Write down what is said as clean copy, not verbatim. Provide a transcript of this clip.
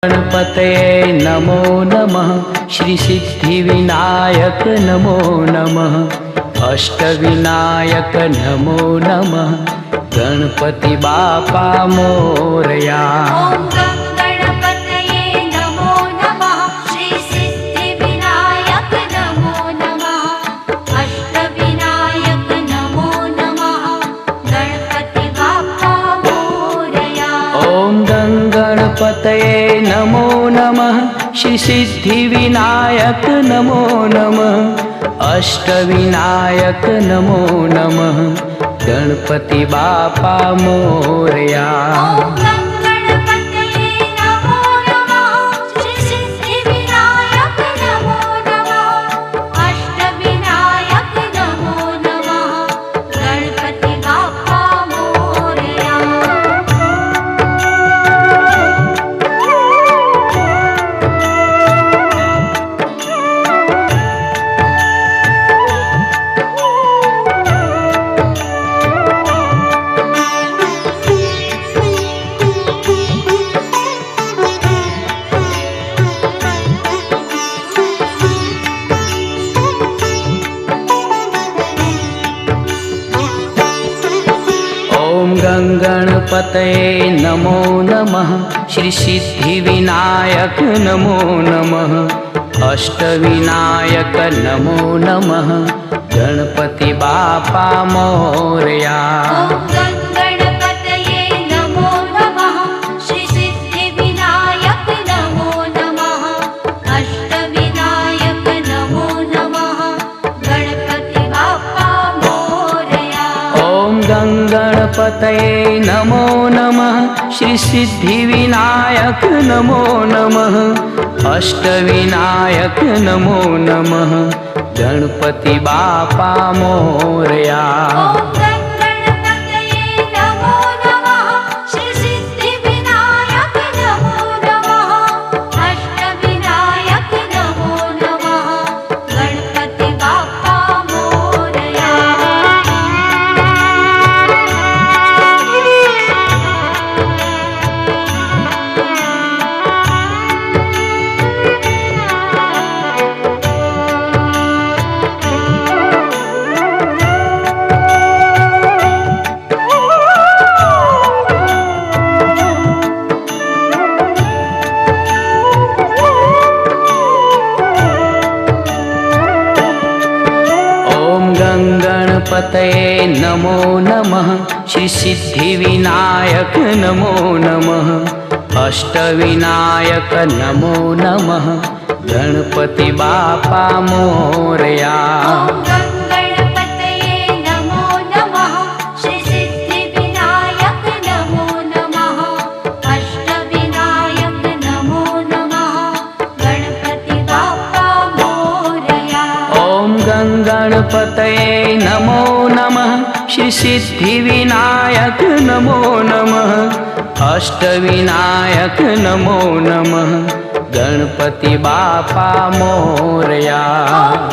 गणपते नमो नमः। श्री सिद्धिविनायक नमो नमः। अष्टविनायक नमो नमः। गणपति बापा मोरया। ओम गणपतये नमो नमः। श्री सिद्धिविनायक नमो नमः। अष्टविनायक नमो नमः। गणपति बापा मोरया। ओम गणपतये नमो नमः। श्री सिद्धिविनायक नमो नमः। अष्टविनायक नमो नमः। गणपति बापा मोरया। ओम गणपतये नमो नमः। श्री सिद्धिविनायक नमो नमः। अष्टविनायक नमो नमः। गणपति बापा मोरया। ओम गणपतये नमो नमः। श्री सिद्धिविनायक नमो नमः। अष्टविनायक नमो नमः। गणपति बापा मोरया। ओम गणपतये नमो नमः। श्री सिद्धिविनायक नमो नमः। अष्टविनायक नमो नमः। गणपति बापा मोरया। ओम गणपतये नमो नमः। श्री सिद्धिविनायक नमो नमः। अष्टविनायक नमो नमः। गणपति बापा मोरया। ओम गणपतये नमो नमः। श्री सिद्धिविनायक नमो नमः। अष्टविनायक नमो नमः। गणपति बापा मोरया। ओम गणपतये नमो नमः। श्री सिद्धिविनायक नमो नमः। अष्टविनायक नमो नमः। गणपति बापा मोरया। ओम गणपतये नमो नमः। श्री सिद्धिविनायक नमो नमः। अष्टविनायक नमो नमः। गणपति बापा मोरया। ओम गणपतये नमो नमः। श्री सिद्धिविनायक नमो नमः। अष्टविनायक नमो नमः। गणपति बापा मोरया। ओम